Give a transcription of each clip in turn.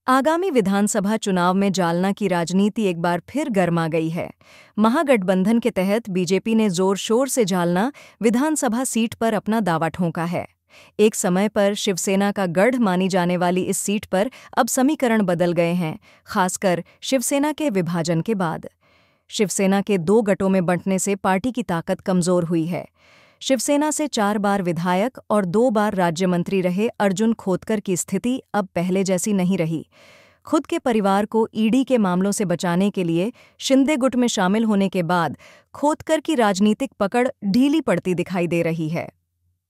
आगामी विधानसभा चुनाव में जालना की राजनीति एक बार फिर गर्मा गई है। महागठबंधन के तहत बीजेपी ने जोर शोर से जालना विधानसभा सीट पर अपना दावा ठोंका है। एक समय पर शिवसेना का गढ़ मानी जाने वाली इस सीट पर अब समीकरण बदल गए हैं, खासकर शिवसेना के विभाजन के बाद। शिवसेना के 2 गठों में बंटने से पार्टी की ताकत कमजोर हुई है। शिवसेना से 4 बार विधायक और 2 बार राज्य मंत्री रहे अर्जुन खोतकर की स्थिति अब पहले जैसी नहीं रही। खुद के परिवार को ईडी के मामलों से बचाने के लिए शिंदे गुट में शामिल होने के बाद खोतकर की राजनीतिक पकड़ ढीली पड़ती दिखाई दे रही है।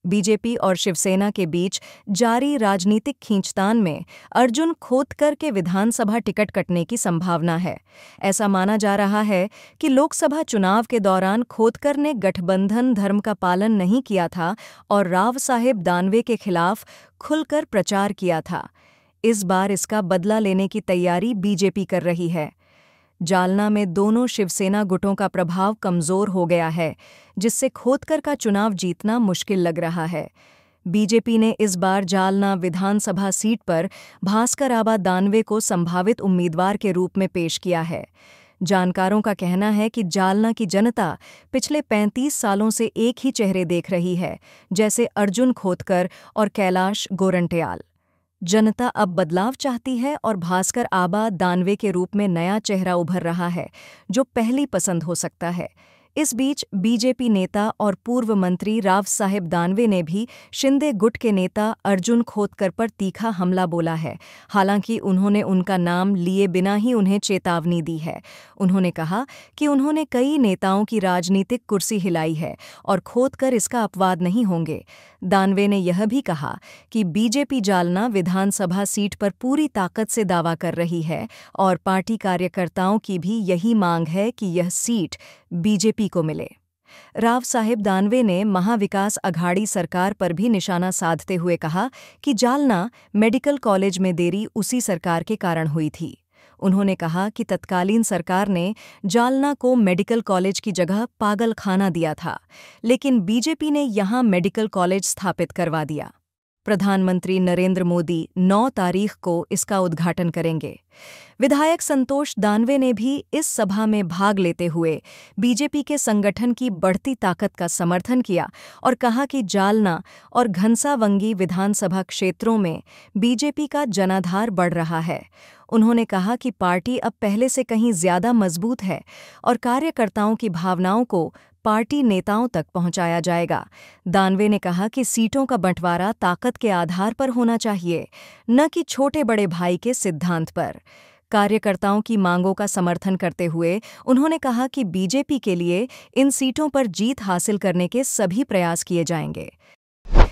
बीजेपी और शिवसेना के बीच जारी राजनीतिक खींचतान में अर्जुन खोतकर के विधानसभा टिकट कटने की संभावना है। ऐसा माना जा रहा है कि लोकसभा चुनाव के दौरान खोतकर ने गठबंधन धर्म का पालन नहीं किया था और राव साहेब दानवे के खिलाफ खुलकर प्रचार किया था। इस बार इसका बदला लेने की तैयारी बीजेपी कर रही है। जालना में दोनों शिवसेना गुटों का प्रभाव कमजोर हो गया है, जिससे खोतकर का चुनाव जीतना मुश्किल लग रहा है। बीजेपी ने इस बार जालना विधानसभा सीट पर भास्कर आबा दानवे को संभावित उम्मीदवार के रूप में पेश किया है। जानकारों का कहना है कि जालना की जनता पिछले 35 सालों से एक ही चेहरे देख रही है, जैसे अर्जुन खोतकर और कैलाश गोरंट्याल। जनता अब बदलाव चाहती है और भास्कर आबा दानवे के रूप में नया चेहरा उभर रहा है, जो पहली पसंद हो सकता है। इस बीच बीजेपी नेता और पूर्व मंत्री राव साहेब दानवे ने भी शिंदे गुट के नेता अर्जुन खोतकर पर तीखा हमला बोला है। हालांकि उन्होंने उनका नाम लिए बिना ही उन्हें चेतावनी दी है। उन्होंने कहा कि उन्होंने कई नेताओं की राजनीतिक कुर्सी हिलाई है और खोतकर इसका अपवाद नहीं होंगे। दानवे ने यह भी कहा कि बीजेपी जालना विधानसभा सीट पर पूरी ताकत से दावा कर रही है और पार्टी कार्यकर्ताओं की भी यही मांग है कि यह सीट बीजेपी को मिले। राव साहेब दानवे ने महाविकास अघाड़ी सरकार पर भी निशाना साधते हुए कहा कि जालना मेडिकल कॉलेज में देरी उसी सरकार के कारण हुई थी। उन्होंने कहा कि तत्कालीन सरकार ने जालना को मेडिकल कॉलेज की जगह पागलखाना दिया था, लेकिन बीजेपी ने यहां मेडिकल कॉलेज स्थापित करवा दिया। प्रधानमंत्री नरेंद्र मोदी 9 तारीख को इसका उद्घाटन करेंगे। विधायक संतोष दानवे ने भी इस सभा में भाग लेते हुए बीजेपी के संगठन की बढ़ती ताकत का समर्थन किया और कहा कि जालना और घनसावंगी विधानसभा क्षेत्रों में बीजेपी का जनाधार बढ़ रहा है। उन्होंने कहा कि पार्टी अब पहले से कहीं ज्यादा मजबूत है और कार्यकर्ताओं की भावनाओं को पार्टी नेताओं तक पहुंचाया जाएगा। दानवे ने कहा कि सीटों का बंटवारा ताकत के आधार पर होना चाहिए, न कि छोटे बड़े भाई के सिद्धांत पर। कार्यकर्ताओं की मांगों का समर्थन करते हुए उन्होंने कहा कि बीजेपी के लिए इन सीटों पर जीत हासिल करने के सभी प्रयास किए जाएंगे।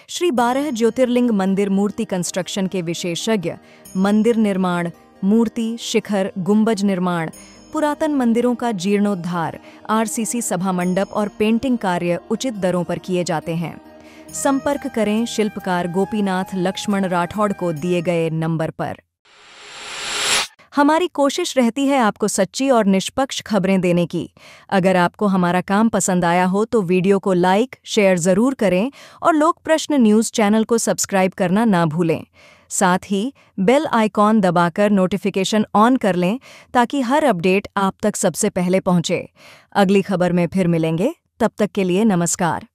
श्री 12 ज्योतिर्लिंग मंदिर मूर्ति कंस्ट्रक्शन के विशेषज्ञ मंदिर निर्माण, मूर्ति, शिखर, गुंबज निर्माण, पुरातन मंदिरों का जीर्णोद्धार, आरसीसी सभा मंडप और पेंटिंग कार्य उचित दरों पर किए जाते हैं। संपर्क करें शिल्पकार गोपीनाथ लक्ष्मण राठौड़ को दिए गए नंबर पर। हमारी कोशिश रहती है आपको सच्ची और निष्पक्ष खबरें देने की। अगर आपको हमारा काम पसंद आया हो तो वीडियो को लाइक, शेयर जरूर करें और लोक प्रश्न न्यूज़ चैनल को सब्सक्राइब करना ना भूलें। साथ ही बेल आइकॉन दबाकर नोटिफिकेशन ऑन कर लें ताकि हर अपडेट आप तक सबसे पहले पहुंचे। अगली खबर में फिर मिलेंगे, तब तक के लिए नमस्कार।